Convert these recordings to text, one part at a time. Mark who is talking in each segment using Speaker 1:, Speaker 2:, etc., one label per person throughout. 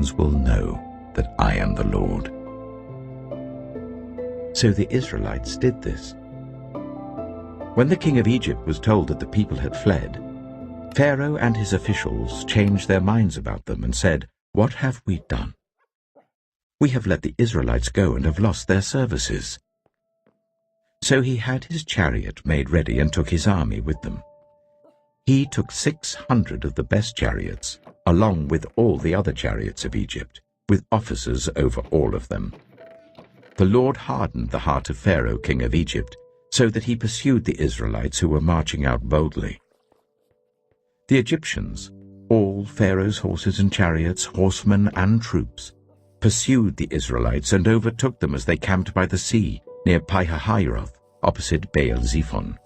Speaker 1: Egyptians will know that I am the Lord." So the Israelites did this. When the king of Egypt was told that the people had fled, Pharaoh and his officials changed their minds about them and said, "What have we done? We have let the Israelites go and have lost their services." So he had his chariot made ready and took his army with them. He took 600 of the best chariots, along with all the other chariots of Egypt, with officers over all of them. The Lord hardened the heart of Pharaoh, king of Egypt, so that he pursued the Israelites who were marching out boldly. The Egyptians, all Pharaoh's horses and chariots, horsemen and troops, pursued the Israelites and overtook them as they camped by the sea near Pi-hahiroth, opposite Baal-zephon.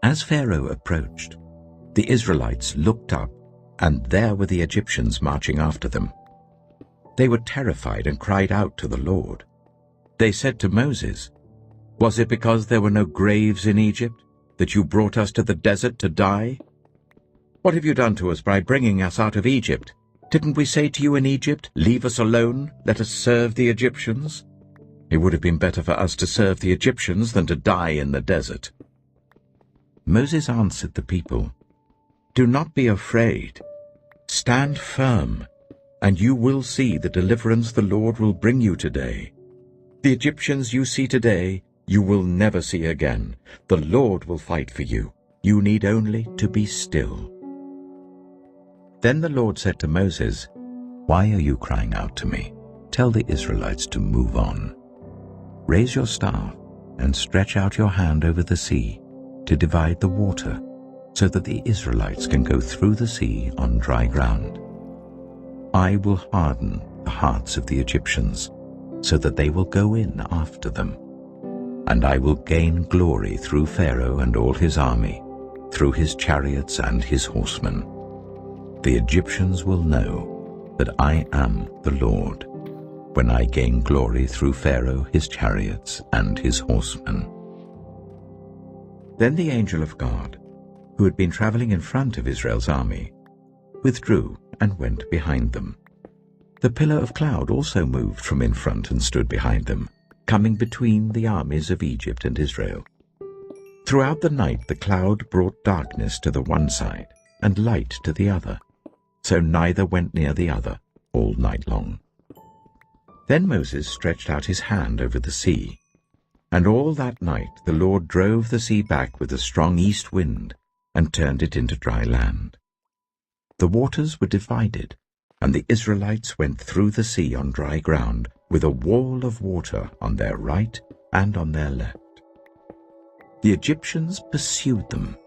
Speaker 1: As Pharaoh approached, the Israelites looked up, and there were the Egyptians marching after them. They were terrified and cried out to the Lord. They said to Moses, "Was it because there were no graves in Egypt that you brought us to the desert to die? What have you done to us by bringing us out of Egypt? Didn't we say to you in Egypt, 'Leave us alone, let us serve the Egyptians'? It would have been better for us to serve the Egyptians than to die in the desert." Moses answered the people, "Do not be afraid. Stand firm, and you will see the deliverance the Lord will bring you today. The Egyptians you see today, you will never see again. The Lord will fight for you. You need only to be still." Then the Lord said to Moses, "Why are you crying out to me? Tell the Israelites to move on. Raise your staff and stretch out your hand over the sea to divide the water, so that the Israelites can go through the sea on dry ground. I will harden the hearts of the Egyptians, so that they will go in after them. And I will gain glory through Pharaoh and all his army, through his chariots and his horsemen. The Egyptians will know that I am the Lord, when I gain glory through Pharaoh, his chariots, and his horsemen." Then the angel of God, who had been traveling in front of Israel's army, withdrew and went behind them. The pillar of cloud also moved from in front and stood behind them, coming between the armies of Egypt and Israel. Throughout the night the cloud brought darkness to the one side and light to the other, so neither went near the other all night long. Then Moses stretched out his hand over the sea, and all that night the Lord drove the sea back with a strong east wind and turned it into dry land. The waters were divided, and the Israelites went through the sea on dry ground with a wall of water on their right and on their left. The Egyptians pursued them,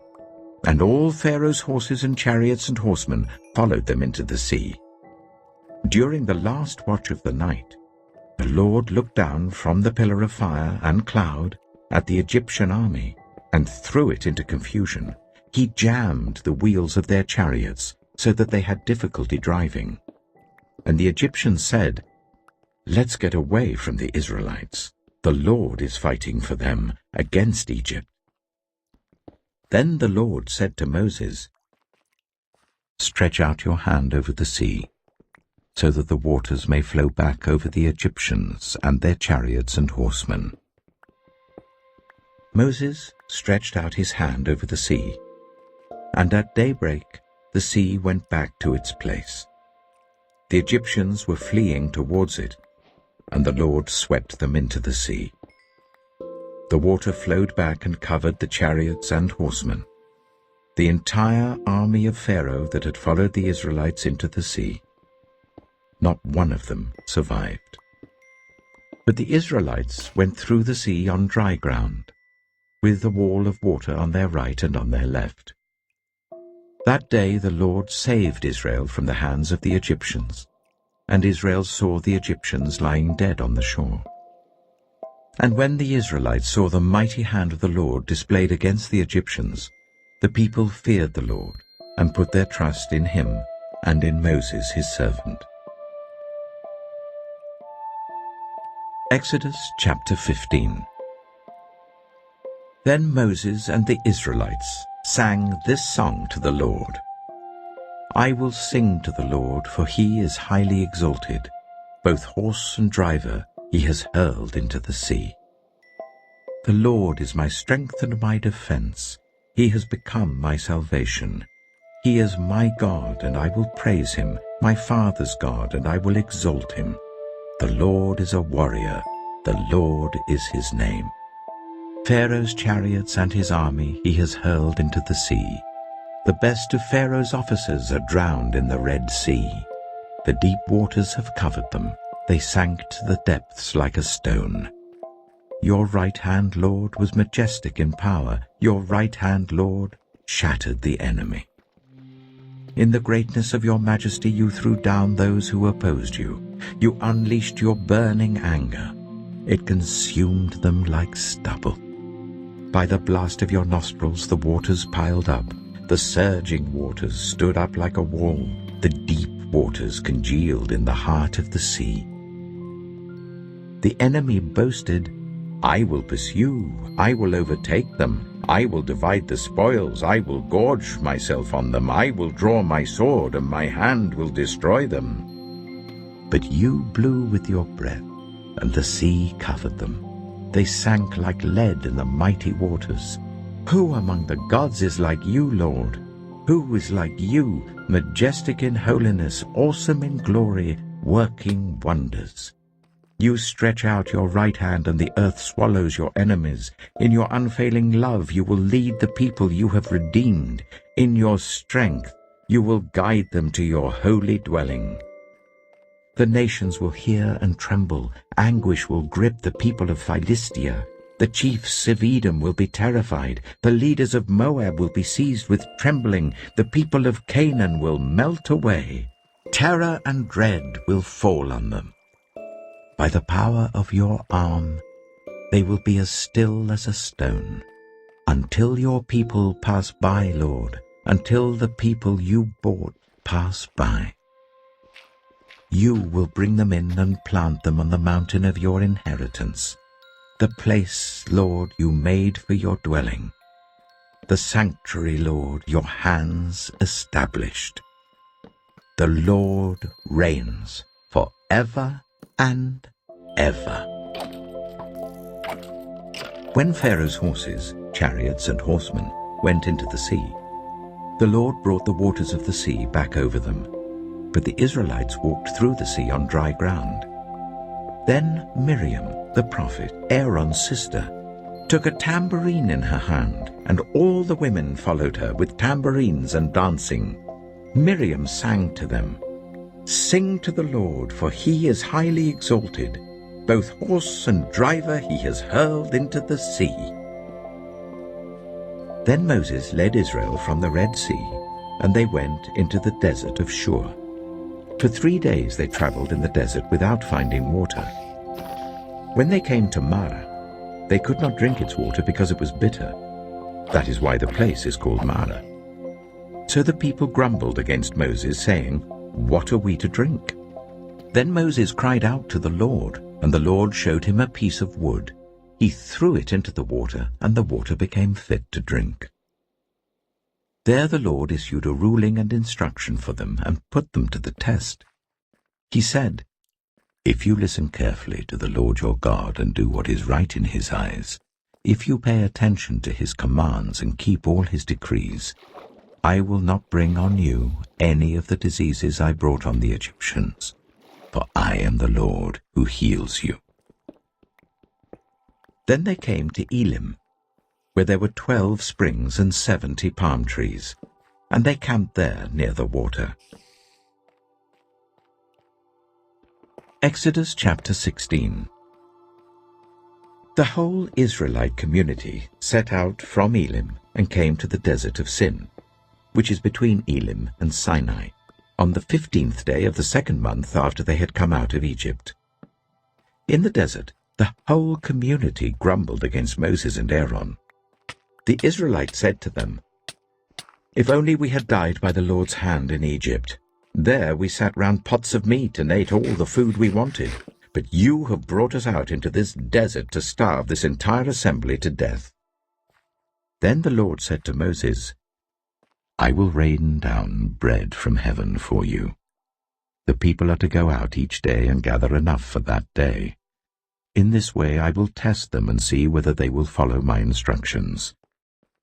Speaker 1: and all Pharaoh's horses and chariots and horsemen followed them into the sea. During the last watch of the night, the Lord looked down from the pillar of fire and cloud at the Egyptian army and threw it into confusion. He jammed the wheels of their chariots so that they had difficulty driving. And the Egyptians said, "Let's get away from the Israelites. The Lord is fighting for them against Egypt." Then the Lord said to Moses, "Stretch out your hand over the sea, so that the waters may flow back over the Egyptians and their chariots and horsemen." Moses stretched out his hand over the sea, and at daybreak the sea went back to its place. The Egyptians were fleeing towards it, and the Lord swept them into the sea. The water flowed back and covered the chariots and horsemen, the entire army of Pharaoh that had followed the Israelites into the sea. Not one of them survived. But the Israelites went through the sea on dry ground, with a wall of water on their right and on their left. That day the Lord saved Israel from the hands of the Egyptians, and Israel saw the Egyptians lying dead on the shore. And when the Israelites saw the mighty hand of the Lord displayed against the Egyptians, the people feared the Lord and put their trust in him and in Moses his servant. Exodus chapter 15. Then Moses and the Israelites sang this song to the Lord. I will sing to the Lord, for he is highly exalted. Both horse and driver he has hurled into the sea. The Lord is my strength and my defense. He has become my salvation. He is my God, and I will praise him, my father's God, and I will exalt him. The Lord is a warrior. The Lord is his name. Pharaoh's chariots and his army he has hurled into the sea. The best of Pharaoh's officers are drowned in the Red Sea. The deep waters have covered them. They sank to the depths like a stone. Your right hand, Lord, was majestic in power. Your right hand, Lord, shattered the enemy. In the greatness of your majesty you threw down those who opposed you. You unleashed your burning anger. It consumed them like stubble. By the blast of your nostrils the waters piled up. The surging waters stood up like a wall. The deep waters congealed in the heart of the sea. The enemy boasted, I will pursue, I will overtake them, I will divide the spoils, I will gorge myself on them, I will draw my sword, and my hand will destroy them. But you blew with your breath, and the sea covered them. They sank like lead in the mighty waters. Who among the gods is like you, Lord? Who is like you, majestic in holiness, awesome in glory, working wonders? You stretch out your right hand, and the earth swallows your enemies. In your unfailing love you will lead the people you have redeemed. In your strength you will guide them to your holy dwelling. The nations will hear and tremble. Anguish will grip the people of Philistia. The chiefs of Edom will be terrified. The leaders of Moab will be seized with trembling. The people of Canaan will melt away. Terror and dread will fall on them. By the power of your arm, they will be as still as a stone. Until your people pass by, Lord, until the people you bought pass by. You will bring them in and plant them on the mountain of your inheritance, the place, Lord, you made for your dwelling, the sanctuary, Lord, your hands established. The Lord reigns forever and ever. When Pharaoh's horses, chariots, and horsemen went into the sea, the Lord brought the waters of the sea back over them. But the Israelites walked through the sea on dry ground. Then Miriam, the prophet, Aaron's sister, took a tambourine in her hand, and all the women followed her with tambourines and dancing. Miriam sang to them, Sing to the Lord, for he is highly exalted. Both horse and driver he has hurled into the sea. Then Moses led Israel from the Red Sea, and they went into the desert of Shur. For 3 days they traveled in the desert without finding water. When they came to Marah, they could not drink its water because it was bitter. That is why the place is called Marah. So the people grumbled against Moses, saying, What are we to drink? Then Moses cried out to the Lord, and the Lord showed him a piece of wood. He threw it into the water, and the water became fit to drink. There the Lord issued a ruling and instruction for them and put them to the test. He said, If you listen carefully to the Lord your God and do what is right in his eyes, if you pay attention to his commands and keep all his decrees, I will not bring on you any of the diseases I brought on the Egyptians, for I am the Lord who heals you. Then they came to Elim, where there were 12 springs and 70 palm trees, and they camped there near the water. Exodus chapter 16. The whole Israelite community set out from Elim and came to the desert of Sin, which is between Elim and Sinai, on the 15th day of the 2nd month after they had come out of Egypt. In the desert, the whole community grumbled against Moses and Aaron. The Israelites said to them, If only we had died by the Lord's hand in Egypt. There we sat round pots of meat and ate all the food we wanted. But you have brought us out into this desert to starve this entire assembly to death. Then the Lord said to Moses, I will rain down bread from heaven for you. The people are to go out each day and gather enough for that day. In this way I will test them and see whether they will follow my instructions.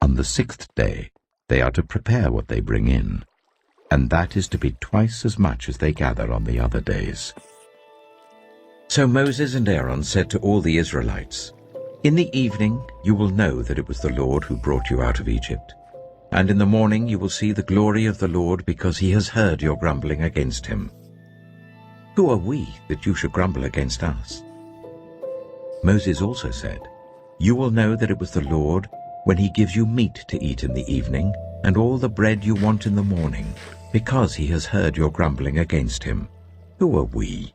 Speaker 1: On the 6th day they are to prepare what they bring in, and that is to be twice as much as they gather on the other days." So Moses and Aaron said to all the Israelites, "In the evening you will know that it was the Lord who brought you out of Egypt. And in the morning you will see the glory of the Lord, because he has heard your grumbling against him. Who are we that you should grumble against us?" Moses also said, "You will know that it was the Lord when he gives you meat to eat in the evening and all the bread you want in the morning, because he has heard your grumbling against him. Who are we?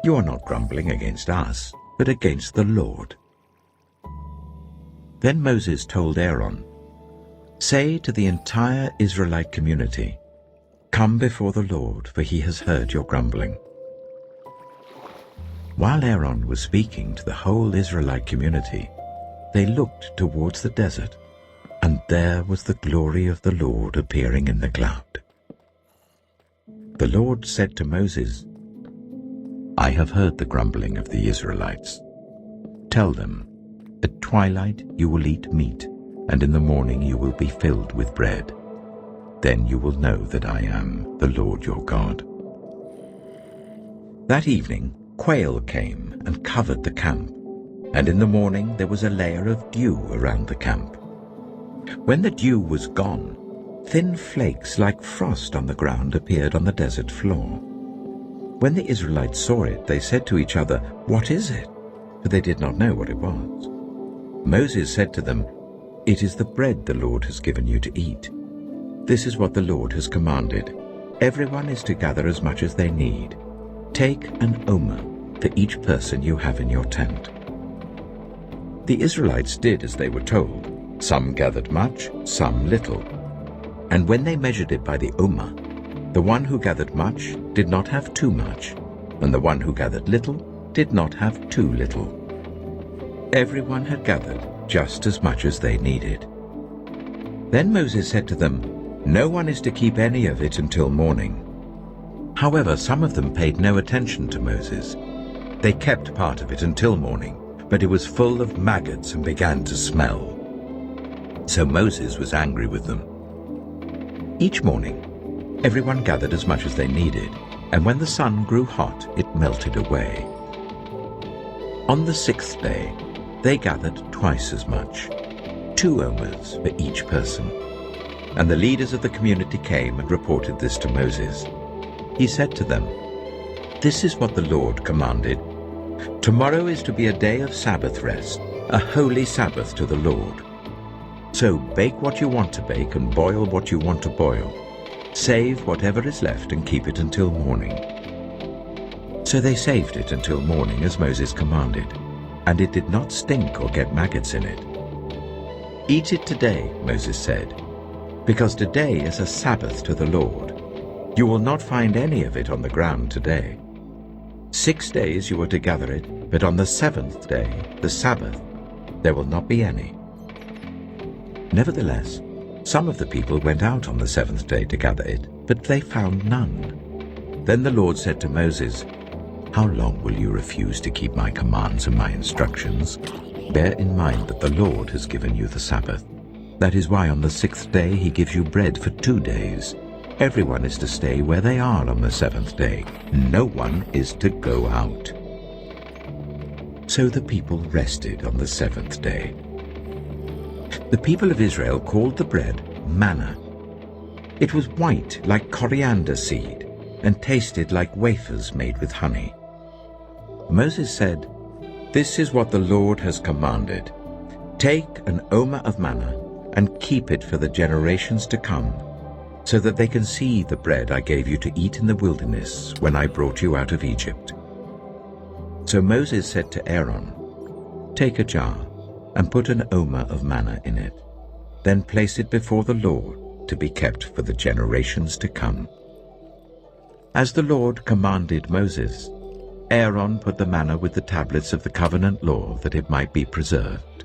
Speaker 1: You are not grumbling against us, but against the Lord." Then Moses told Aaron, "Say to the entire Israelite community, 'Come before the Lord, for he has heard your grumbling.'" While Aaron was speaking to the whole Israelite community, they looked towards the desert, and there was the glory of the Lord appearing in the cloud. The Lord said to Moses, "I have heard the grumbling of the Israelites. Tell them, at twilight you will eat meat, and in the morning you will be filled with bread. Then you will know that I am the Lord your God." That evening quail came and covered the camp, and in the morning there was a layer of dew around the camp. When the dew was gone, thin flakes like frost on the ground appeared on the desert floor. When the Israelites saw it, they said to each other, "What is it?" For they did not know what it was. Moses said to them, "It is the bread the Lord has given you to eat. This is what the Lord has commanded. Everyone is to gather as much as they need. Take an omer for each person you have in your tent." The Israelites did as they were told. Some gathered much, some little. And when they measured it by the omer, the one who gathered much did not have too much, and the one who gathered little did not have too little. Everyone had gathered just as much as they needed. Then Moses said to them, "No one is to keep any of it until morning." However, some of them paid no attention to Moses. They kept part of it until morning, but it was full of maggots and began to smell. So Moses was angry with them. Each morning, everyone gathered as much as they needed, and when the sun grew hot, it melted away. On the 6th day, they gathered twice as much, 2 omers for each person. And the leaders of the community came and reported this to Moses. He said to them, "This is what the Lord commanded. Tomorrow is to be a day of Sabbath rest, a holy Sabbath to the Lord. So bake what you want to bake and boil what you want to boil. Save whatever is left and keep it until morning." So they saved it until morning as Moses commanded, and it did not stink or get maggots in it. "Eat it today," Moses said, "because today is a Sabbath to the Lord. You will not find any of it on the ground today. 6 days you are to gather it, but on the 7th day, the Sabbath, there will not be any." Nevertheless, some of the people went out on the 7th day to gather it, but they found none. Then the Lord said to Moses, "How long will you refuse to keep my commands and my instructions? Bear in mind that the Lord has given you the Sabbath. That is why on the 6th day he gives you bread for 2 days. Everyone is to stay where they are on the 7th day. No one is to go out." So the people rested on the 7th day. The people of Israel called the bread manna. It was white like coriander seed and tasted like wafers made with honey. Moses said, "This is what the Lord has commanded. Take an omer of manna and keep it for the generations to come, so that they can see the bread I gave you to eat in the wilderness when I brought you out of Egypt." So Moses said to Aaron, "Take a jar and put an omer of manna in it. Then place it before the Lord to be kept for the generations to come." As the Lord commanded Moses, Aaron put the manna with the tablets of the covenant law that it might be preserved.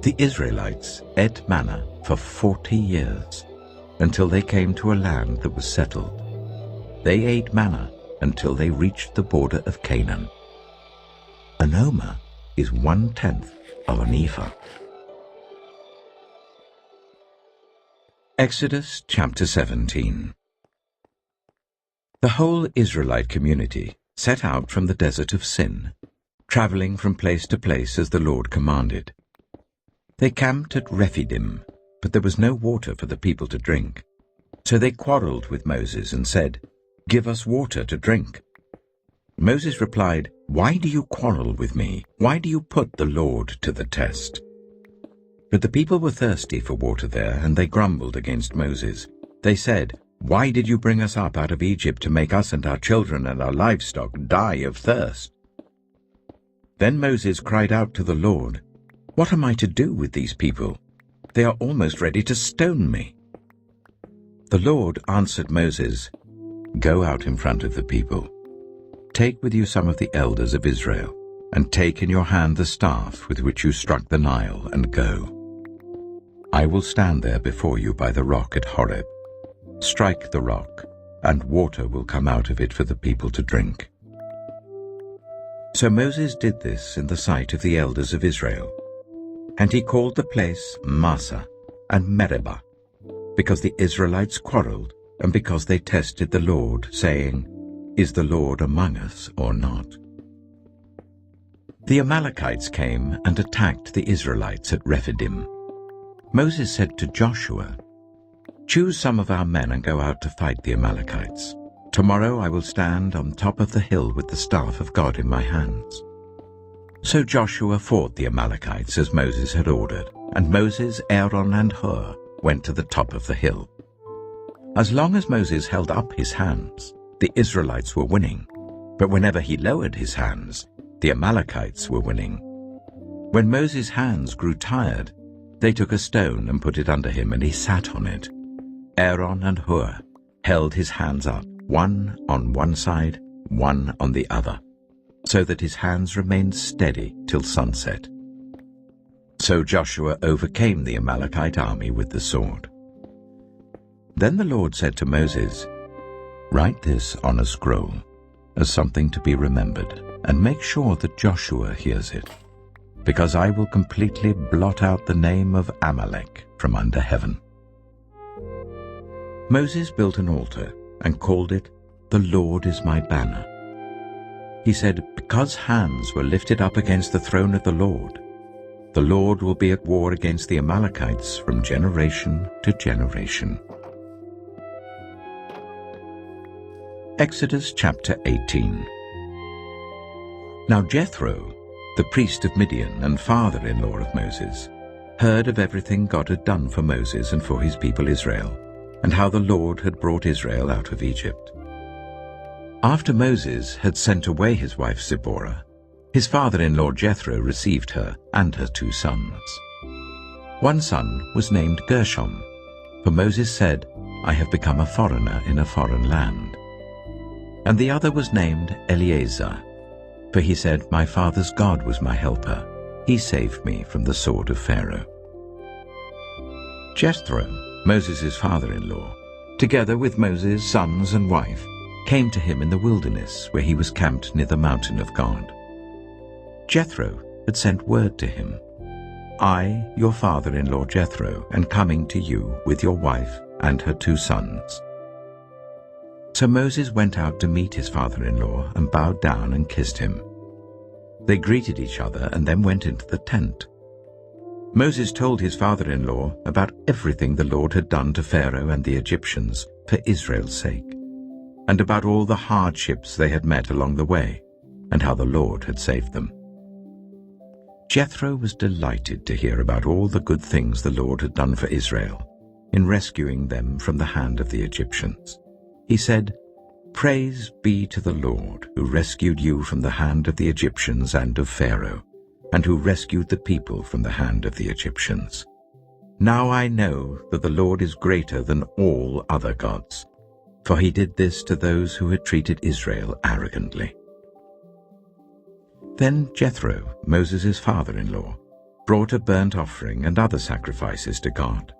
Speaker 1: The Israelites ate manna for 40 years, until they came to a land that was settled. They ate manna until they reached the border of Canaan. An omer is 1/10 of an ephah. Exodus chapter 17. The whole Israelite community set out from the desert of Sin, traveling from place to place as the Lord commanded. They camped at Rephidim, but there was no water for the people to drink. So they quarreled with Moses and said, "Give us water to drink." Moses replied, "Why do you quarrel with me? Why do you put the Lord to the test?" But the people were thirsty for water there, and they grumbled against Moses. They said, "Why did you bring us up out of Egypt to make us and our children and our livestock die of thirst?" Then Moses cried out to the Lord, "What am I to do with these people? They are almost ready to stone me." The Lord answered Moses, "Go out in front of the people. Take with you some of the elders of Israel, and take in your hand the staff with which you struck the Nile, and go. I will stand there before you by the rock at Horeb. Strike the rock, and water will come out of it for the people to drink." So Moses did this in the sight of the elders of Israel. And he called the place Massah and Meribah, because the Israelites quarreled, and because they tested the Lord, saying, "Is the Lord among us or not?" The Amalekites came and attacked the Israelites at Rephidim. Moses said to Joshua, "Choose some of our men and go out to fight the Amalekites. Tomorrow I will stand on top of the hill with the staff of God in my hands." So Joshua fought the Amalekites as Moses had ordered, and Moses, Aaron, and Hur went to the top of the hill. As long as Moses held up his hands, the Israelites were winning, but whenever he lowered his hands, the Amalekites were winning. When Moses' hands grew tired, they took a stone and put it under him, and he sat on it. Aaron and Hur held his hands up, one on one side, one on the other, so that his hands remained steady till sunset. So Joshua overcame the Amalekite army with the sword. Then the Lord said to Moses, "Write this on a scroll as something to be remembered, and make sure that Joshua hears it, because I will completely blot out the name of Amalek from under heaven." Moses built an altar and called it, "The Lord is my banner." He said, "Because hands were lifted up against the throne of the Lord will be at war against the Amalekites from generation to generation." Exodus chapter 18. Now Jethro, the priest of Midian and father-in-law of Moses, heard of everything God had done for Moses and for his people Israel, and how the Lord had brought Israel out of Egypt. After Moses had sent away his wife Zipporah, his father-in-law Jethro received her and her 2 sons. One son was named Gershom, for Moses said, "I have become a foreigner in a foreign land." And the other was named Eleazar, for he said, "My father's God was my helper. He saved me from the sword of Pharaoh." Jethro, Moses' father-in-law, together with Moses' sons and wife, came to him in the wilderness where he was camped near the mountain of God. Jethro had sent word to him, "I, your father-in-law Jethro, am coming to you with your wife and her 2 sons." So Moses went out to meet his father-in-law and bowed down and kissed him. They greeted each other and then went into the tent. Moses told his father-in-law about everything the Lord had done to Pharaoh and the Egyptians for Israel's sake, and about all the hardships they had met along the way, and how the Lord had saved them. Jethro was delighted to hear about all the good things the Lord had done for Israel in rescuing them from the hand of the Egyptians. He said, "Praise be to the Lord, who rescued you from the hand of the Egyptians and of Pharaoh, and who rescued the people from the hand of the Egyptians. Now I know that the Lord is greater than all other gods, for he did this to those who had treated Israel arrogantly." Then Jethro, Moses' father-in-law, brought a burnt offering and other sacrifices to God.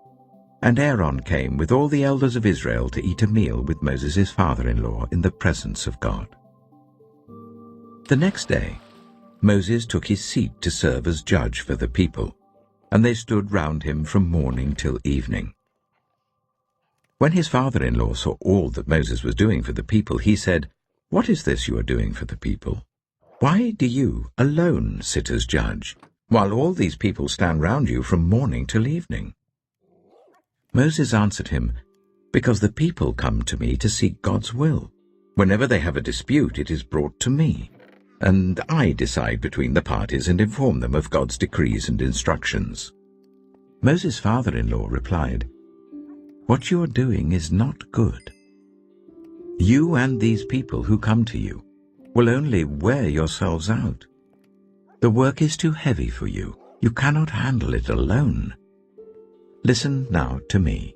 Speaker 1: And Aaron came with all the elders of Israel to eat a meal with Moses' father-in-law in the presence of God. The next day, Moses took his seat to serve as judge for the people, and they stood round him from morning till evening. When his father-in-law saw all that Moses was doing for the people, he said, "What is this you are doing for the people? Why do you alone sit as judge, while all these people stand round you from morning till evening?" Moses answered him, "Because the people come to me to seek God's will. Whenever they have a dispute, it is brought to me, and I decide between the parties and inform them of God's decrees and instructions." Moses' father-in-law replied, "What you are doing is not good. You and these people who come to you will only wear yourselves out. The work is too heavy for you. You cannot handle it alone. Listen now to me,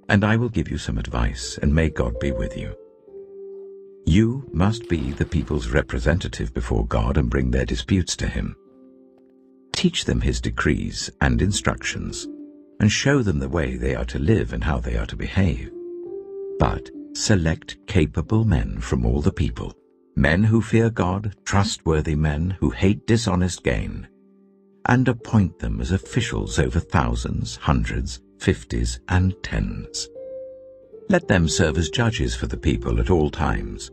Speaker 1: and I will give you some advice, and may God be with you. You must be the people's representative before God and bring their disputes to him. Teach them his decrees and instructions, and show them the way they are to live and how they are to behave. But select capable men from all the people, men who fear God, trustworthy men who hate dishonest gain, and appoint them as officials over thousands, hundreds, fifties, and tens. Let them serve as judges for the people at all times.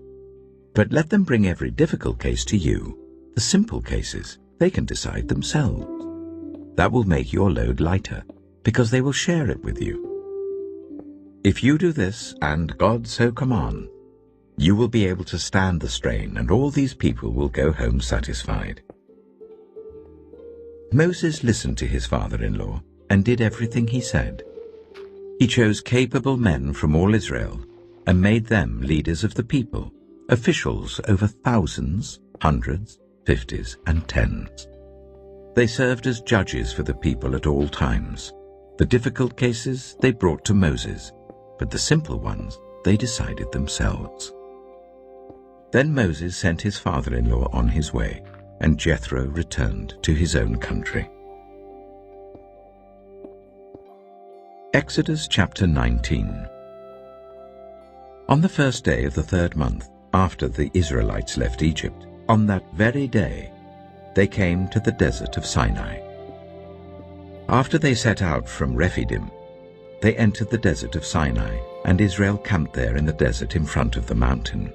Speaker 1: But let them bring every difficult case to you. The simple cases they can decide themselves. That will make your load lighter, because they will share it with you. If you do this, and God so command, you will be able to stand the strain, and all these people will go home satisfied." Moses listened to his father-in-law and did everything he said. He chose capable men from all Israel and made them leaders of the people, officials over thousands, hundreds, fifties, and tens. They served as judges for the people at all times. The difficult cases they brought to Moses, but the simple ones they decided themselves. Then Moses sent his father-in-law on his way, and Jethro returned to his own country. Exodus chapter 19. On the first day of the 3rd month, after the Israelites left Egypt, on that very day they came to the desert of Sinai. After they set out from Rephidim, they entered the desert of Sinai, and Israel camped there in the desert in front of the mountain.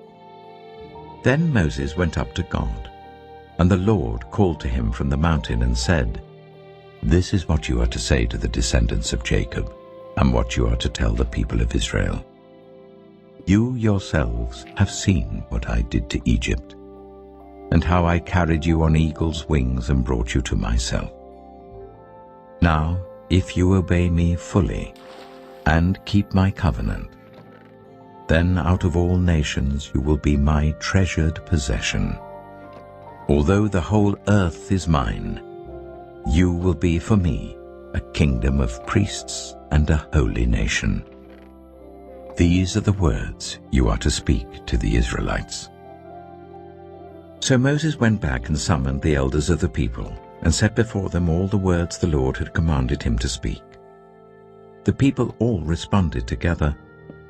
Speaker 1: Then Moses went up to God, and the Lord called to him from the mountain and said, "This is what you are to say to the descendants of Jacob, and what you are to tell the people of Israel. You yourselves have seen what I did to Egypt, and how I carried you on eagle's wings and brought you to myself. Now, if you obey me fully and keep my covenant, then out of all nations you will be my treasured possession. Although the whole earth is mine, you will be for me a kingdom of priests and a holy nation. These are the words you are to speak to the Israelites." So Moses went back and summoned the elders of the people, and set before them all the words the Lord had commanded him to speak. The people all responded together,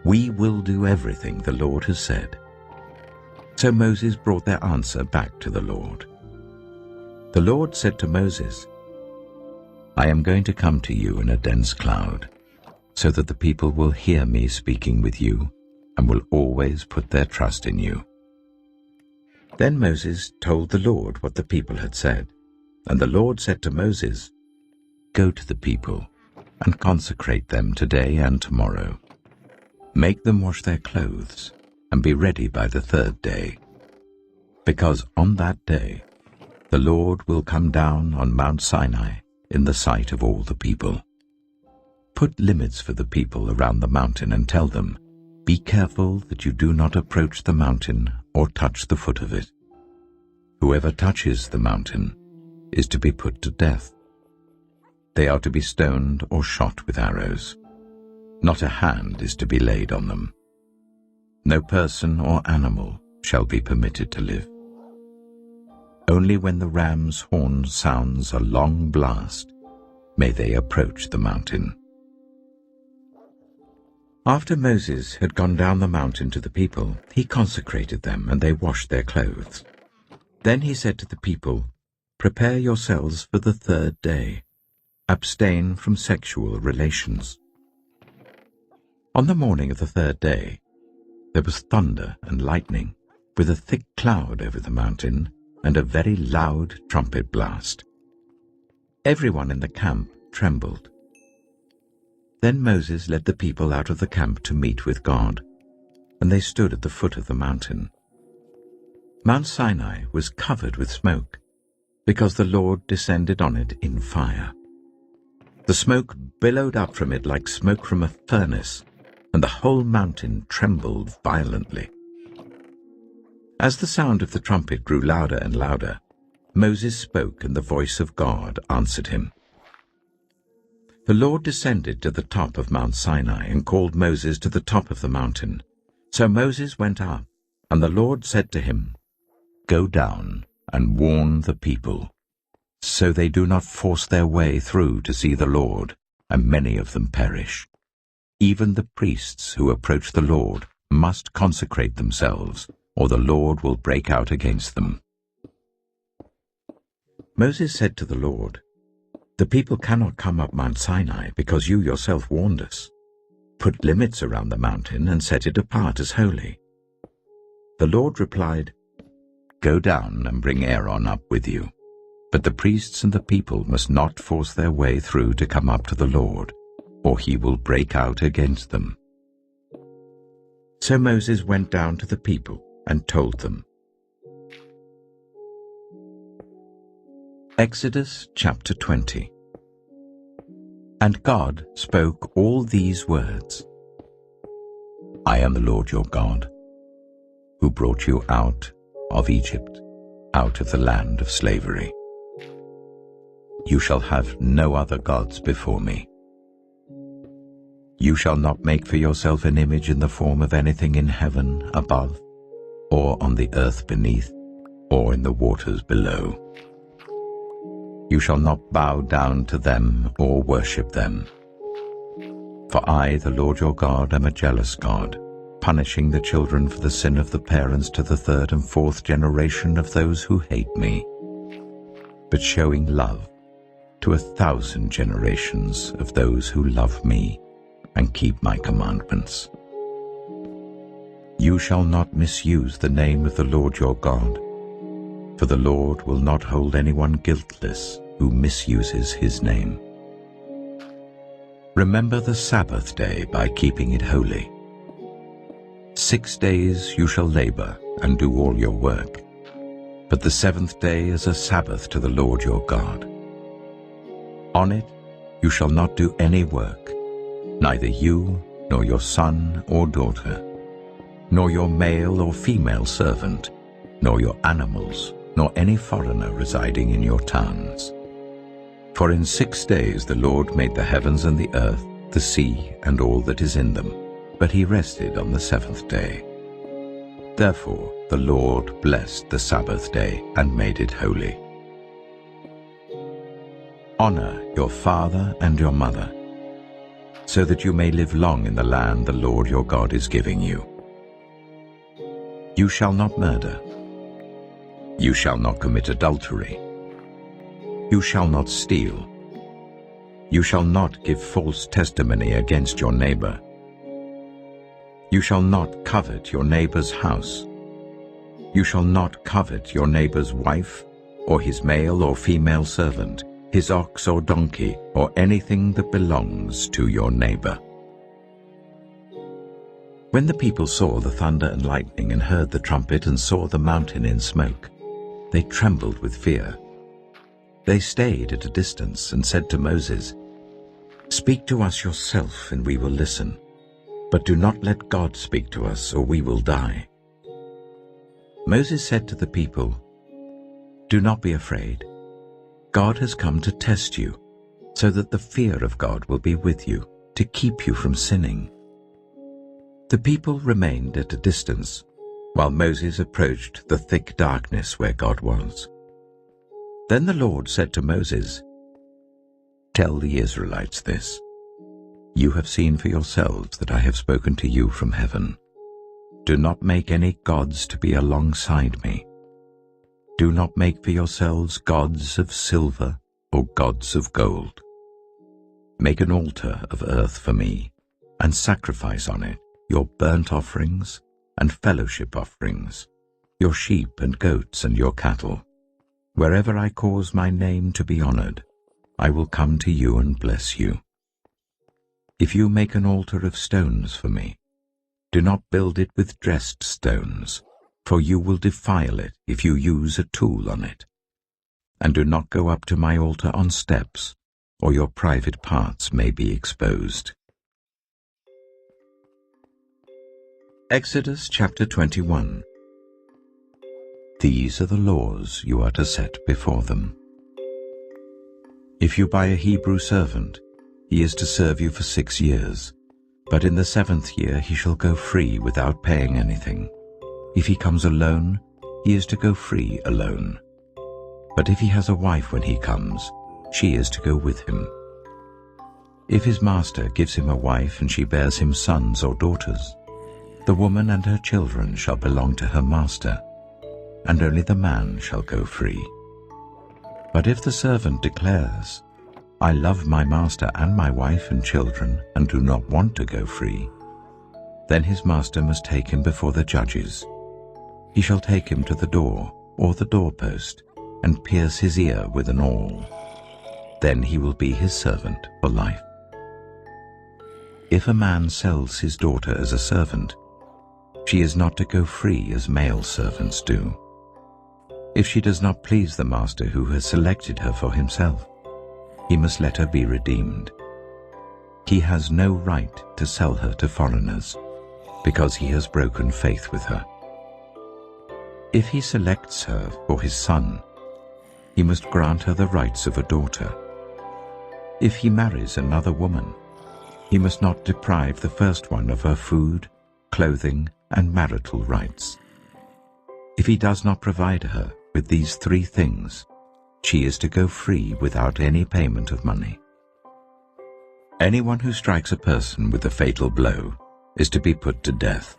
Speaker 1: "We will do everything the Lord has said." So Moses brought their answer back to the Lord. The Lord said to Moses, "I am going to come to you in a dense cloud, so that the people will hear me speaking with you and will always put their trust in you." Then Moses told the Lord what the people had said, and the Lord said to Moses, "Go to the people and consecrate them today and tomorrow. Make them wash their clothes and be ready by the 3rd day, because on that day the Lord will come down on Mount Sinai in the sight of all the people. Put limits for the people around the mountain and tell them, 'Be careful that you do not approach the mountain or touch the foot of it. Whoever touches the mountain is to be put to death. They are to be stoned or shot with arrows. Not a hand is to be laid on them. No person or animal shall be permitted to live. Only when the ram's horn sounds a long blast may they approach the mountain. After Moses had gone down the mountain to the people, he consecrated them, and they washed their clothes. Then he said to the people, "Prepare yourselves for the third day. Abstain from sexual relations." On the morning of the third day, there was thunder and lightning, with a thick cloud over the mountain, and a very loud trumpet blast. Everyone in the camp trembled. Then Moses led the people out of the camp to meet with God, and they stood at the foot of the mountain. Mount Sinai was covered with smoke, because the Lord descended on it in fire. The smoke billowed up from it like smoke from a furnace, and the whole mountain trembled violently. As the sound of the trumpet grew louder and louder, Moses spoke, and the voice of God answered him. The Lord descended to the top of Mount Sinai and called Moses to the top of the mountain. So Moses went up, and the Lord said to him, "Go down and warn the people, so they do not force their way through to see the Lord, and many of them perish. Even the priests who approach the Lord must consecrate themselves, or the Lord will break out against them." Moses said to the Lord, "The people cannot come up Mount Sinai because you yourself warned us. Put limits around the mountain and set it apart as holy." The Lord replied, "Go down and bring Aaron up with you. But the priests and the people must not force their way through to come up to the Lord, or he will break out against them." So Moses went down to the people and told them. Exodus chapter 20. And God spoke all these words. "I am the Lord your God, who brought you out of Egypt, out of the land of slavery. You shall have no other gods before me. You shall not make for yourself an image in the form of anything in heaven above, or on the earth beneath, or in the waters below. You shall not bow down to them or worship them. For I, the Lord your God, am a jealous God, punishing the children for the sin of the parents to the third and fourth generation of those who hate me, but showing love to 1,000 generations of those who love me and keep my commandments. You shall not misuse the name of the Lord your God, for the Lord will not hold anyone guiltless who misuses his name. Remember the Sabbath day by keeping it holy. 6 days you shall labor and do all your work, but the seventh day is a Sabbath to the Lord your God. On it you shall not do any work, neither you, nor your son or daughter, nor your male or female servant, nor your animals, nor any foreigner residing in your towns. For in 6 days the Lord made the heavens and the earth, the sea, and all that is in them, but he rested on the seventh day. Therefore the Lord blessed the Sabbath day and made it holy. Honor your father and your mother, so that you may live long in the land the Lord your God is giving you. You shall not murder. You shall not commit adultery. You shall not steal. You shall not give false testimony against your neighbor. You shall not covet your neighbor's house. You shall not covet your neighbor's wife, or his male or female servant, his ox or donkey, or anything that belongs to your neighbor. When the people saw the thunder and lightning and heard the trumpet and saw the mountain in smoke, they trembled with fear. They stayed at a distance and said to Moses, "Speak to us yourself, and we will listen. But do not let God speak to us, or we will die." Moses said to the people, "Do not be afraid. God has come to test you, so that the fear of God will be with you, to keep you from sinning." The people remained at a distance, while Moses approached the thick darkness where God was. Then the Lord said to Moses, "Tell the Israelites this. You have seen for yourselves that I have spoken to you from heaven. Do not make any gods to be alongside me. Do not make for yourselves gods of silver or gods of gold. Make an altar of earth for me, and sacrifice on it your burnt offerings and fellowship offerings, your sheep and goats and your cattle. Wherever I cause my name to be honored, I will come to you and bless you. If you make an altar of stones for me, do not build it with dressed stones, for you will defile it if you use a tool on it. And do not go up to my altar on steps, or your private parts may be exposed. Exodus chapter 21. These are the laws you are to set before them. If you buy a Hebrew servant, he is to serve you for 6 years, but in the 7th year he shall go free without paying anything. If he comes alone, he is to go free alone. But if he has a wife when he comes, she is to go with him. If his master gives him a wife and she bears him sons or daughters, the woman and her children shall belong to her master, and only the man shall go free. But if the servant declares, I love my master and my wife and children, and do not want to go free, then his master must take him before the judges. He shall take him to the door or the doorpost, and pierce his ear with an awl. Then he will be his servant for life. If a man sells his daughter as a servant, she is not to go free as male servants do. If she does not please the master who has selected her for himself, he must let her be redeemed. He has no right to sell her to foreigners, because he has broken faith with her. If he selects her for his son, he must grant her the rights of a daughter. If he marries another woman, he must not deprive the first one of her food, clothing, and marital rights. If he does not provide her with these 3 things, she is to go free without any payment of money. Anyone who strikes a person with a fatal blow is to be put to death.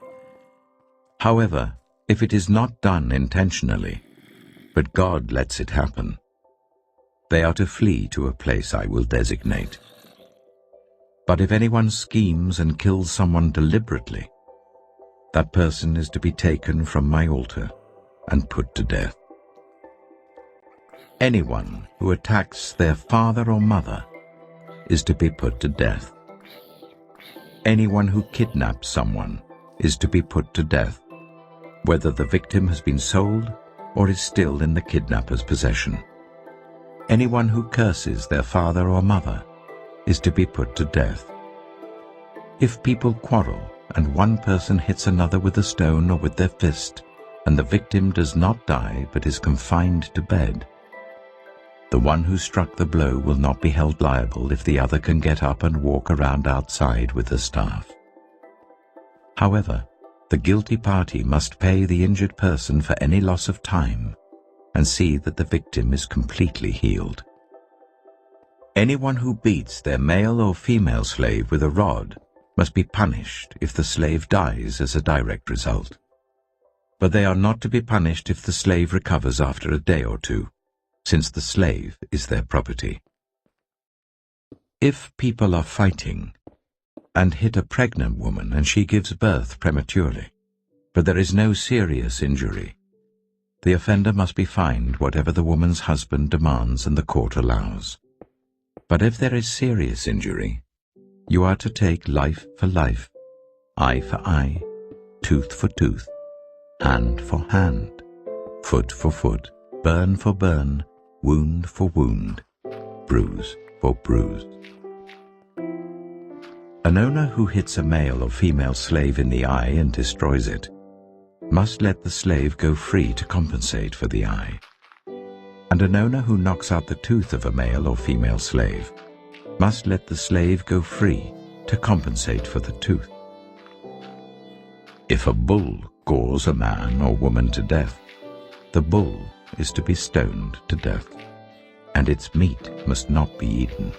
Speaker 1: However, if it is not done intentionally, but God lets it happen, they are to flee to a place I will designate. But if anyone schemes and kills someone deliberately, that person is to be taken from my altar and put to death. Anyone who attacks their father or mother is to be put to death. Anyone who kidnaps someone is to be put to death, whether the victim has been sold or is still in the kidnapper's possession. Anyone who curses their father or mother is to be put to death. If people quarrel and one person hits another with a stone or with their fist, and the victim does not die but is confined to bed, the one who struck the blow will not be held liable if the other can get up and walk around outside with a staff. However, the guilty party must pay the injured person for any loss of time and see that the victim is completely healed. Anyone who beats their male or female slave with a rod must be punished if the slave dies as a direct result. But they are not to be punished if the slave recovers after a day or 2, since the slave is their property. If people are fighting and hit a pregnant woman and she gives birth prematurely, but there is no serious injury, the offender must be fined whatever the woman's husband demands and the court allows. But if there is serious injury, you are to take life for life, eye for eye, tooth for tooth, hand for hand, foot for foot, burn for burn, wound for wound, bruise for bruise. An owner who hits a male or female slave in the eye and destroys it must let the slave go free to compensate for the eye. And an owner who knocks out the tooth of a male or female slave must let the slave go free to compensate for the tooth. If a bull gores a man or woman to death, the bull is to be stoned to death, and its meat must not be eaten.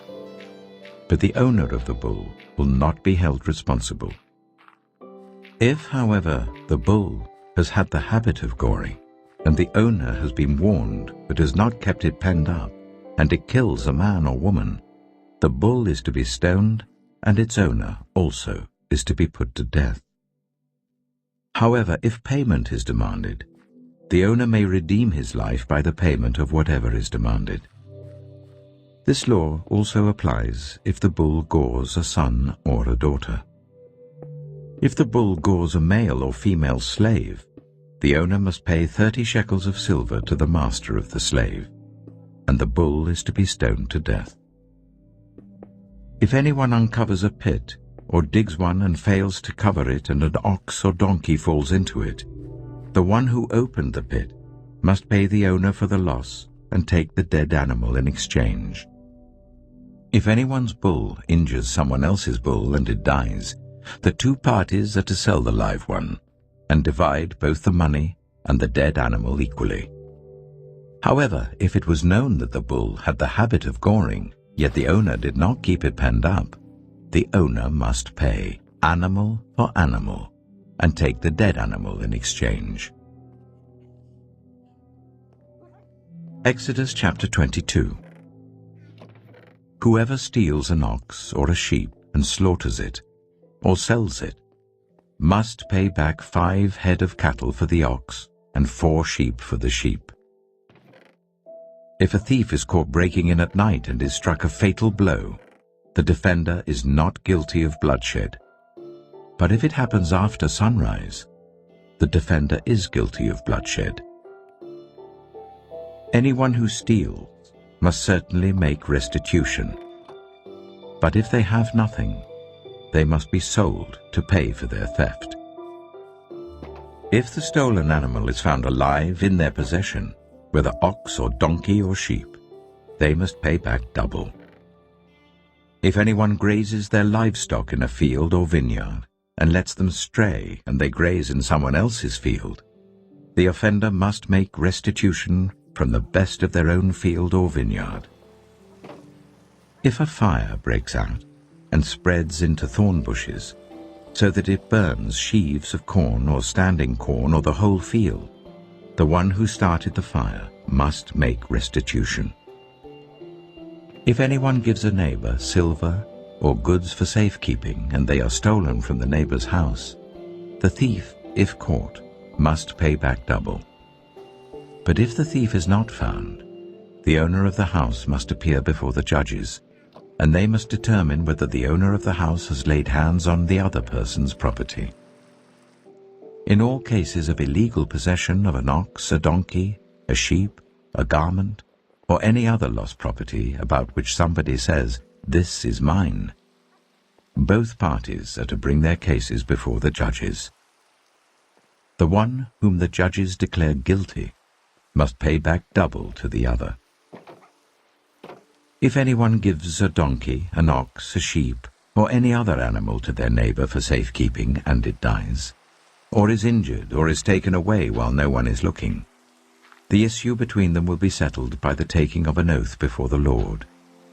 Speaker 1: but the owner of the bull will not be held responsible. If, however, the bull has had the habit of goring, and the owner has been warned but has not kept it penned up, and it kills a man or woman, the bull is to be stoned, and its owner also is to be put to death. However, if payment is demanded, the owner may redeem his life by the payment of whatever is demanded. This law also applies if the bull gores a son or a daughter. If the bull gores a male or female slave, the owner must pay 30 shekels of silver to the master of the slave, and the bull is to be stoned to death. If anyone uncovers a pit, or digs one and fails to cover it, and an ox or donkey falls into it, the one who opened the pit must pay the owner for the loss and take the dead animal in exchange. If anyone's bull injures someone else's bull and it dies, the two parties are to sell the live one and divide both the money and the dead animal equally. However, if it was known that the bull had the habit of goring, yet the owner did not keep it penned up, the owner must pay animal for animal and take the dead animal in exchange. Exodus chapter 22. Whoever steals an ox or a sheep and slaughters it, or sells it, must pay back 5 head of cattle for the ox and 4 sheep for the sheep. If a thief is caught breaking in at night and is struck a fatal blow, the defender is not guilty of bloodshed. But if it happens after sunrise, the defender is guilty of bloodshed. Anyone who steals must certainly make restitution. But if they have nothing, they must be sold to pay for their theft. If the stolen animal is found alive in their possession, whether ox or donkey or sheep, they must pay back double. If anyone grazes their livestock in a field or vineyard and lets them stray and they graze in someone else's field, the offender must make restitution from the best of their own field or vineyard. If a fire breaks out and spreads into thorn bushes, so that it burns sheaves of corn or standing corn or the whole field, the one who started the fire must make restitution. If anyone gives a neighbor silver or goods for safekeeping and they are stolen from the neighbor's house, the thief, if caught, must pay back double. But if the thief is not found, the owner of the house must appear before the judges, and they must determine whether the owner of the house has laid hands on the other person's property. In all cases of illegal possession of an ox, a donkey, a sheep, a garment, or any other lost property about which somebody says, "This is mine," both parties are to bring their cases before the judges. The one whom the judges declare guilty must pay back double to the other. If anyone gives a donkey, an ox, a sheep, or any other animal to their neighbor for safekeeping and it dies, or is injured or is taken away while no one is looking, the issue between them will be settled by the taking of an oath before the Lord,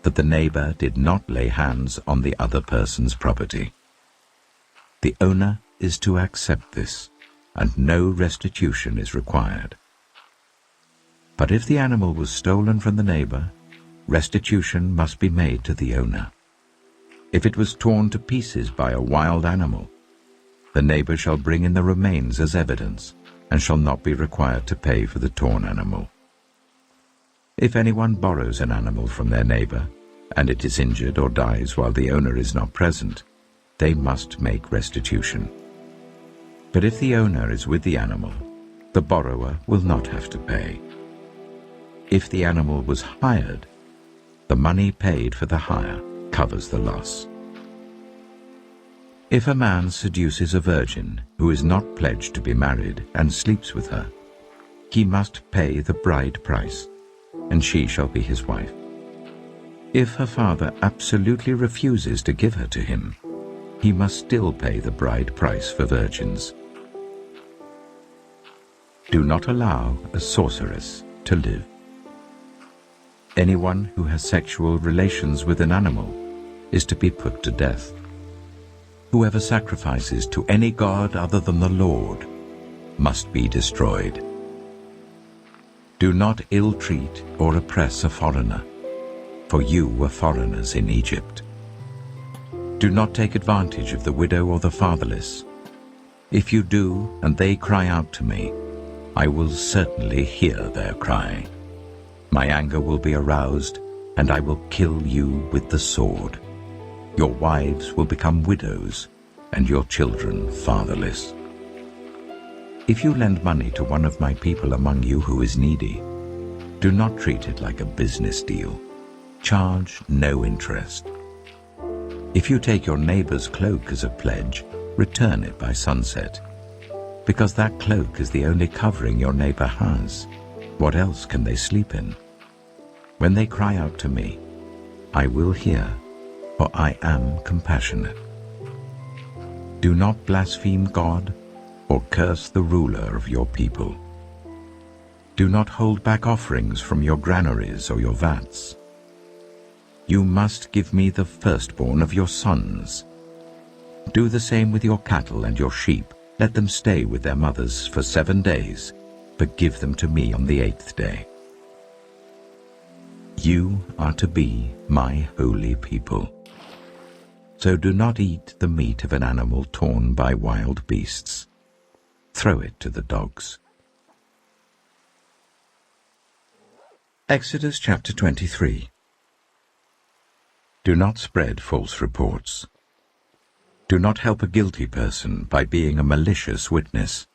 Speaker 1: that the neighbor did not lay hands on the other person's property. The owner is to accept this, and no restitution is required. But if the animal was stolen from the neighbor, restitution must be made to the owner. If it was torn to pieces by a wild animal, the neighbor shall bring in the remains as evidence, and shall not be required to pay for the torn animal. If anyone borrows an animal from their neighbor, and it is injured or dies while the owner is not present, they must make restitution. But if the owner is with the animal, the borrower will not have to pay. If the animal was hired, the money paid for the hire covers the loss. If a man seduces a virgin who is not pledged to be married and sleeps with her, he must pay the bride price, and she shall be his wife. If her father absolutely refuses to give her to him, he must still pay the bride price for virgins. Do not allow a sorceress to live. Anyone who has sexual relations with an animal is to be put to death. Whoever sacrifices to any god other than the Lord must be destroyed. Do not ill-treat or oppress a foreigner, for you were foreigners in Egypt. Do not take advantage of the widow or the fatherless. If you do, and they cry out to me, I will certainly hear their cry. My anger will be aroused, and I will kill you with the sword. Your wives will become widows, and your children fatherless. If you lend money to one of my people among you who is needy, do not treat it like a business deal. Charge no interest. If you take your neighbor's cloak as a pledge, return it by sunset, because that cloak is the only covering your neighbor has. What else can they sleep in? When they cry out to me, I will hear, for I am compassionate. Do not blaspheme God or curse the ruler of your people. Do not hold back offerings from your granaries or your vats. You must give me the firstborn of your sons. Do the same with your cattle and your sheep. Let them stay with their mothers for 7 days, but give them to me on the 8th day. You are to be my holy people. So do not eat the meat of an animal torn by wild beasts. Throw it to the dogs. Exodus chapter 23. Do not spread false reports. Do not help a guilty person by being a malicious witness.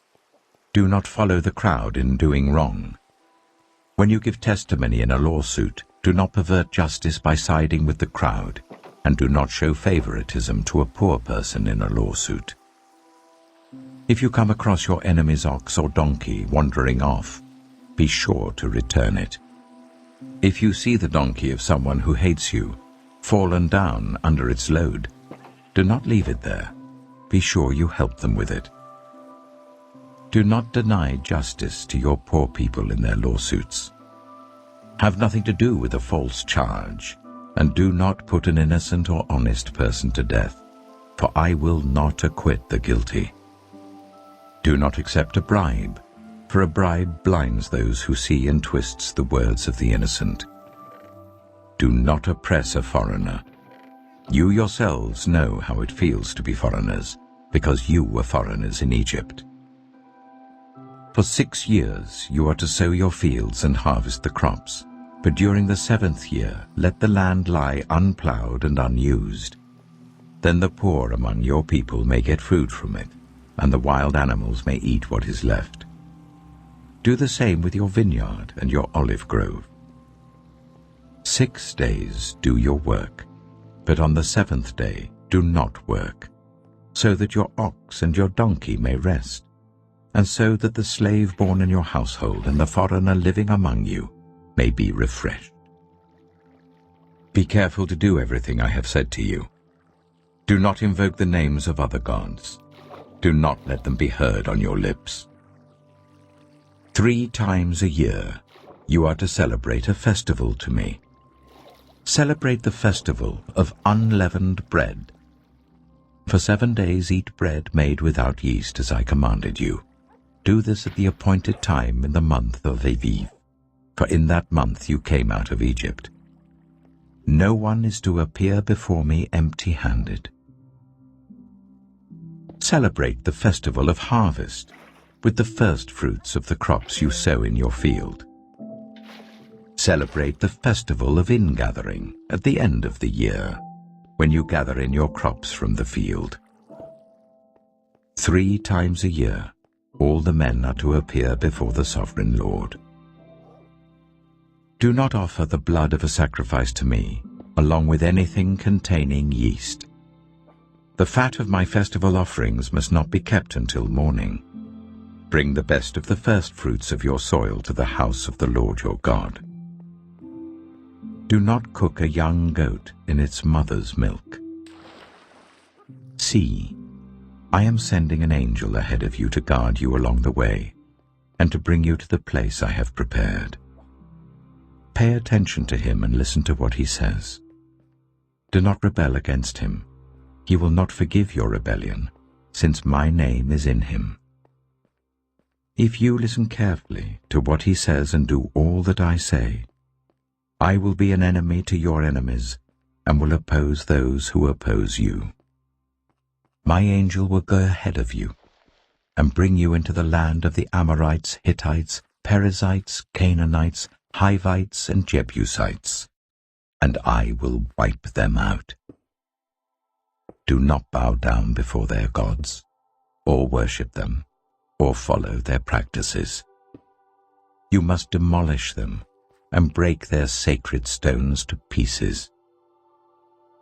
Speaker 1: Do not follow the crowd in doing wrong. When you give testimony in a lawsuit, do not pervert justice by siding with the crowd, and do not show favoritism to a poor person in a lawsuit. If you come across your enemy's ox or donkey wandering off, be sure to return it. If you see the donkey of someone who hates you, fallen down under its load, do not leave it there. Be sure you help them with it. Do not deny justice to your poor people in their lawsuits. Have nothing to do with a false charge, and do not put an innocent or honest person to death, for I will not acquit the guilty. Do not accept a bribe, for a bribe blinds those who see and twists the words of the innocent. Do not oppress a foreigner. You yourselves know how it feels to be foreigners, because you were foreigners in Egypt. For 6 years you are to sow your fields and harvest the crops, but during the 7th year let the land lie unplowed and unused. Then the poor among your people may get food from it, and the wild animals may eat what is left. Do the same with your vineyard and your olive grove. 6 days do your work, but on the 7th day do not work, so that your ox and your donkey may rest, and so that the slave born in your household and the foreigner living among you may be refreshed. Be careful to do everything I have said to you. Do not invoke the names of other gods. Do not let them be heard on your lips. 3 times a year you are to celebrate a festival to me. Celebrate the festival of unleavened bread. For 7 days eat bread made without yeast as I commanded you. Do this at the appointed time in the month of Aviv, for in that month you came out of Egypt. No one is to appear before me empty-handed. Celebrate the festival of harvest with the first fruits of the crops you sow in your field. Celebrate the festival of ingathering at the end of the year, when you gather in your crops from the field. 3 times a year all the men are to appear before the sovereign Lord. Do not offer the blood of a sacrifice to me, along with anything containing yeast. The fat of my festival offerings must not be kept until morning. Bring the best of the first fruits of your soil to the house of the Lord your God. Do not cook a young goat in its mother's milk. See, I am sending an angel ahead of you to guard you along the way, and to bring you to the place I have prepared. Pay attention to him and listen to what he says. Do not rebel against him. He will not forgive your rebellion, since my name is in him. If you listen carefully to what he says and do all that I say, I will be an enemy to your enemies and will oppose those who oppose you. My angel will go ahead of you and bring you into the land of the Amorites, Hittites, Perizzites, Canaanites, Hivites, and Jebusites, and I will wipe them out. Do not bow down before their gods, or worship them, or follow their practices. You must demolish them and break their sacred stones to pieces.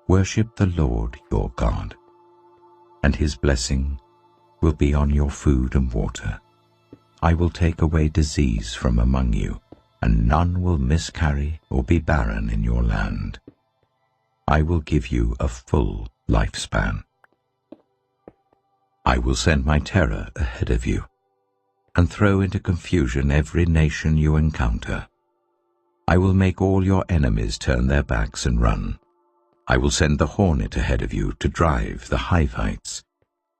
Speaker 1: Worship the Lord your God, and his blessing will be on your food and water. I will take away disease from among you, and none will miscarry or be barren in your land. I will give you a full lifespan. I will send my terror ahead of you, and throw into confusion every nation you encounter. I will make all your enemies turn their backs and run. I will send the hornet ahead of you to drive the Hivites,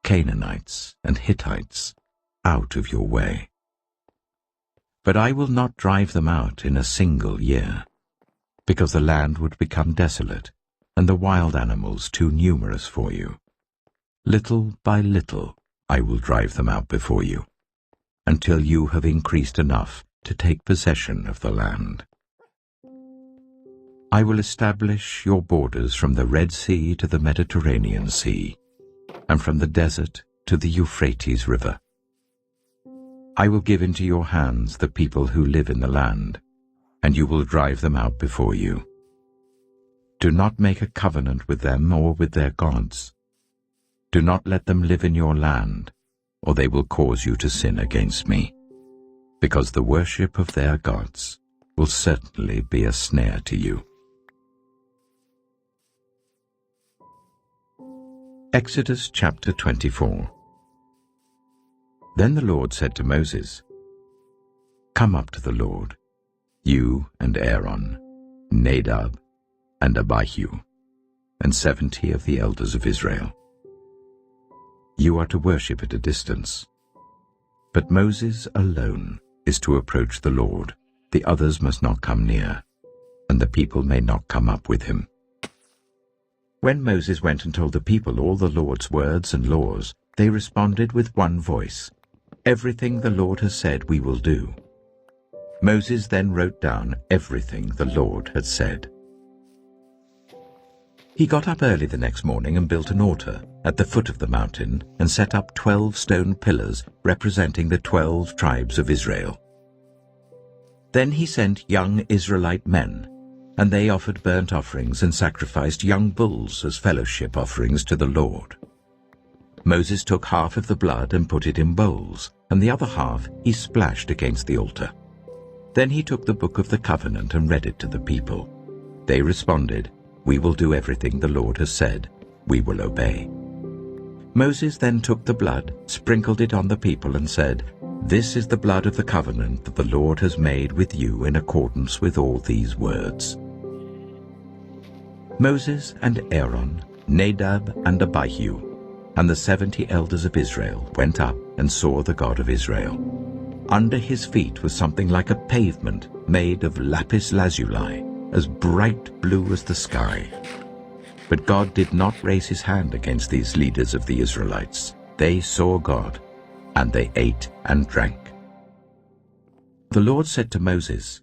Speaker 1: Canaanites, and Hittites out of your way. But I will not drive them out in a single year, because the land would become desolate, and the wild animals too numerous for you. Little by little I will drive them out before you, until you have increased enough to take possession of the land. I will establish your borders from the Red Sea to the Mediterranean Sea, and from the desert to the Euphrates River. I will give into your hands the people who live in the land, and you will drive them out before you. Do not make a covenant with them or with their gods. Do not let them live in your land, or they will cause you to sin against me, because the worship of their gods will certainly be a snare to you. Exodus chapter 24. Then the Lord said to Moses, Come up to the Lord, you and Aaron, Nadab and Abihu, and 70 of the elders of Israel. You are to worship at a distance, but Moses alone is to approach the Lord. The others must not come near, and the people may not come up with him. When Moses went and told the people all the Lord's words and laws, they responded with one voice, Everything the Lord has said we will do. Moses then wrote down everything the Lord had said. He got up early the next morning and built an altar at the foot of the mountain and set up 12 stone pillars representing the 12 tribes of Israel. Then he sent young Israelite men, and they offered burnt offerings and sacrificed young bulls as fellowship offerings to the Lord. Moses took half of the blood and put it in bowls, and the other half he splashed against the altar. Then he took the book of the covenant and read it to the people. They responded, We will do everything the Lord has said. We will obey. Moses then took the blood, sprinkled it on the people, and said, This is the blood of the covenant that the Lord has made with you in accordance with all these words. Moses and Aaron, Nadab and Abihu, and the 70 elders of Israel went up and saw the God of Israel. Under his feet was something like a pavement made of lapis lazuli, as bright blue as the sky. But God did not raise his hand against these leaders of the Israelites. They saw God, and they ate and drank. The Lord said to Moses,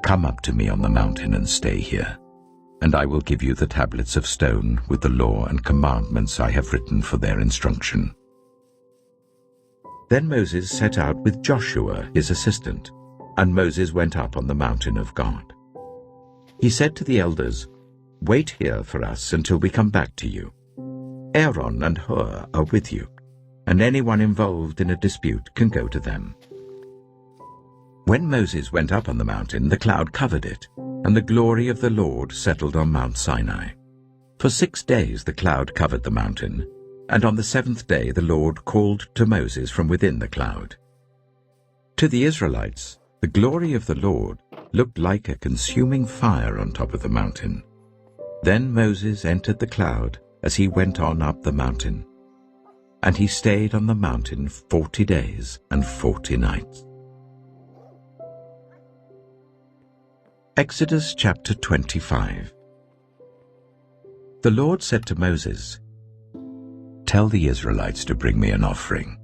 Speaker 1: Come up to me on the mountain and stay here, and I will give you the tablets of stone with the law and commandments I have written for their instruction. Then Moses set out with Joshua his assistant, and Moses went up on the mountain of God. He said to the elders, Wait here for us until we come back to you. Aaron and Hur are with you, and anyone involved in a dispute can go to them. When Moses went up on the mountain, the cloud covered it, and the glory of the Lord settled on Mount Sinai. For 6 days the cloud covered the mountain, and on the 7th day the Lord called to Moses from within the cloud. To the Israelites, the glory of the Lord looked like a consuming fire on top of the mountain. Then Moses entered the cloud as he went on up the mountain, and he stayed on the mountain 40 days and 40 nights. Exodus chapter 25. The Lord said to Moses, "Tell the Israelites to bring me an offering."